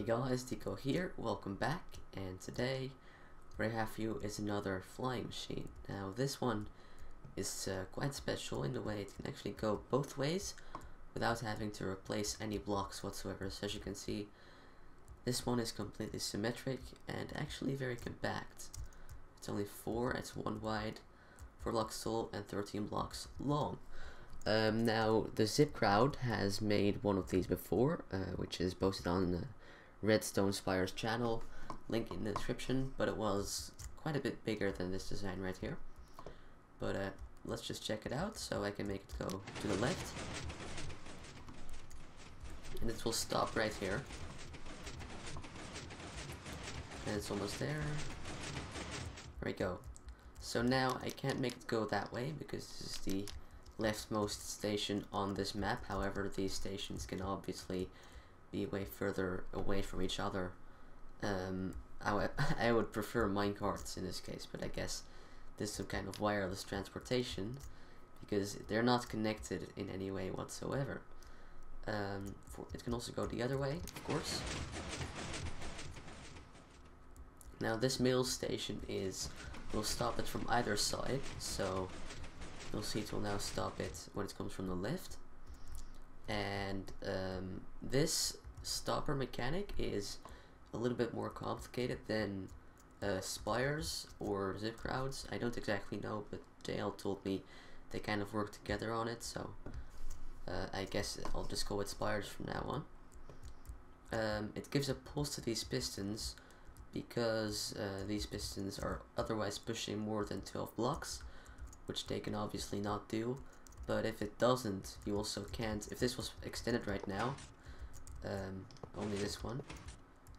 Hey guys, Dico here, welcome back, and today what I have for you is another flying machine. Now this one is quite special in the way it can actually go both ways without having to replace any blocks whatsoever. So as you can see, this one is completely symmetric and actually very compact. It's only 1 wide, 4 blocks tall and 13 blocks long. Now the DicoTheRedstoner has made one of these before, which is posted on Redstone Spire's channel, link in the description, but it was quite a bit bigger than this design right here. But let's just check it out. So I can make it go to the left, and it will stop right here, and it's almost there. There we go. So now I can't make it go that way because this is the leftmost station on this map. However, these stations can obviously be way further away from each other. I would prefer minecarts in this case, but I guess this is some kind of wireless transportation because they're not connected in any way whatsoever. It can also go the other way, of course. Now this middle station will stop it from either side, so you'll see it will now stop it when it comes from the left. And this stopper mechanic is a little bit more complicated than Spires or DicoTheRedstoner. I don't exactly know, but JL told me they kind of work together on it, so I guess I'll just go with Spires from now on. It gives a pulse to these pistons because these pistons are otherwise pushing more than 12 blocks, which they can obviously not do. But if it doesn't, you also can't. If this was extended right now, only this one,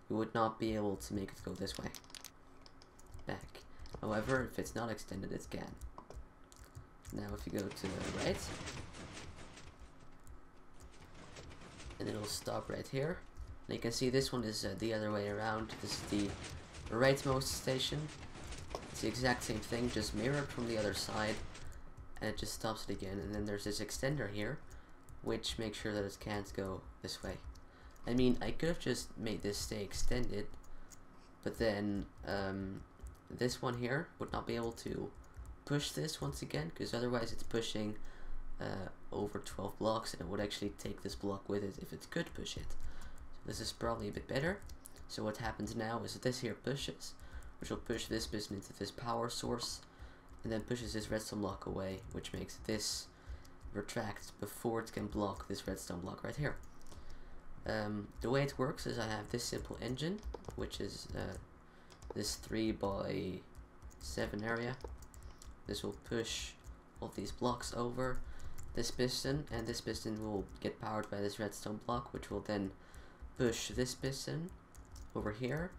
you would not be able to make it go this way, back. However, if it's not extended, it can. Now if you go to the right, and it'll stop right here. And you can see this one is the other way around. This is the rightmost station. It's the exact same thing, just mirrored from the other side, and it just stops it again. And then there's this extender here, which makes sure that it can't go this way. I mean, I could have just made this stay extended, but then this one here would not be able to push this once again, because otherwise it's pushing over 12 blocks, and it would actually take this block with it if it could push it. So this is probably a bit better. So what happens now is that this here pushes, which will push this piston into this power source, and then pushes this redstone block away, which makes this retract before it can block this redstone block right here. The way it works is I have this simple engine, which is this 3x7 area. This will push all these blocks over this piston, and this piston will get powered by this redstone block, which will then push this piston over here,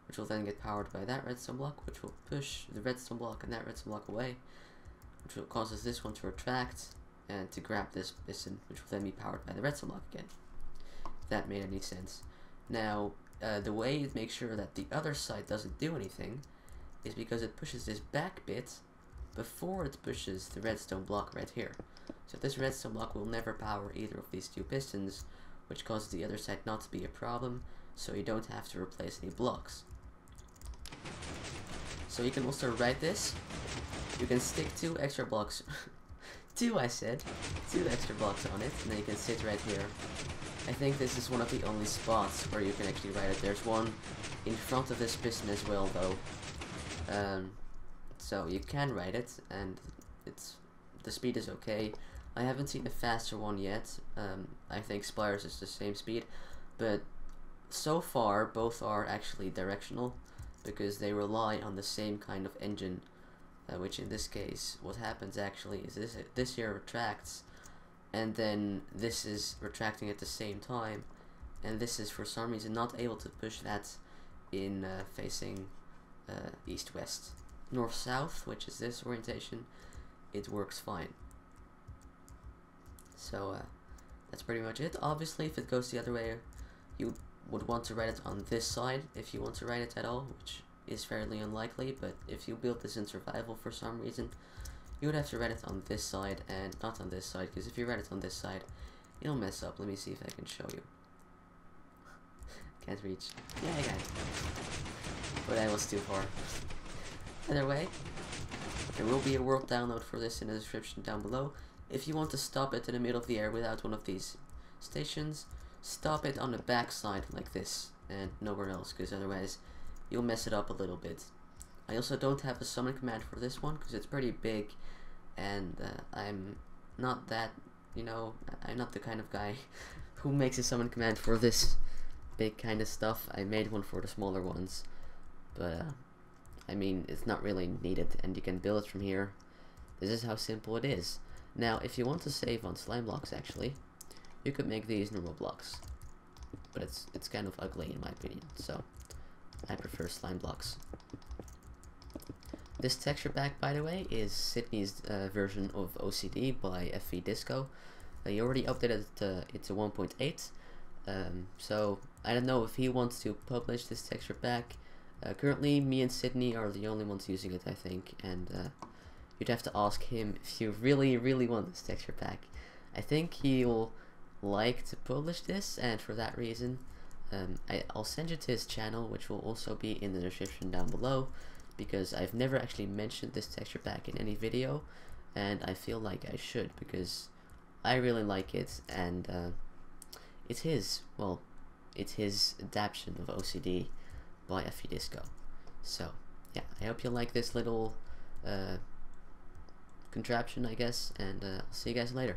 which will then get powered by that redstone block, which will push the redstone block and that redstone block away, which will causes this one to retract and to grab this piston, which will then be powered by the redstone block again. If that made any sense. Now, the way it makes sure that the other side doesn't do anything is because it pushes this back bit before it pushes the redstone block right here. So this redstone block will never power either of these two pistons, which causes the other side not to be a problem, so you don't have to replace any blocks. So you can also write this. You can stick 2 extra blocks, 2 extra blocks on it, and then you can sit right here. I think this is one of the only spots where you can actually write it. There's one in front of this piston as well, though. So you can write it, and the speed is okay. I haven't seen a faster one yet. I think Spires is the same speed, but so far both are actually directional because they rely on the same kind of engine, which in this case what happens actually is this here retracts, and then this is retracting at the same time, and this is for some reason not able to push that in facing east-west. North-south, which is this orientation, it works fine. So that's pretty much it. Obviously, if it goes the other way, you would want to write it on this side if you want to write it at all, which is fairly unlikely. But if you build this in survival for some reason, you would have to write it on this side and not on this side, because if you write it on this side, it'll mess up. Let me see if I can show you. Can't reach. Yeah, I can. But I was too far. Either way, there will be a world download for this in the description down below. If you want to stop it in the middle of the air without one of these stations, stop it on the back side like this and nowhere else, because otherwise you'll mess it up a little bit. I also don't have a summon command for this one because it's pretty big, and I'm not that, you know, I'm not the kind of guy who makes a summon command for this big kind of stuff. I made one for the smaller ones, but I mean, it's not really needed, and you can build it from here. This is how simple it is. Now, if you want to save on slime blocks, actually, you could make these normal blocks, but it's kind of ugly in my opinion, so I prefer slime blocks. This texture pack, by the way, is Sydney's version of OCD by FV Disco. He already updated it to 1.8, so I don't know if he wants to publish this texture pack. Currently, me and Sydney are the only ones using it, I think, and you'd have to ask him if you really, really want this texture pack. I think he'll like to publish this, and for that reason, I'll send you to his channel, which will also be in the description down below, because I've never actually mentioned this texture pack in any video, and I feel like I should, because I really like it, and it's his adaptation of OCD by FV Disco. So yeah, I hope you like this little contraption, I guess, and I'll see you guys later.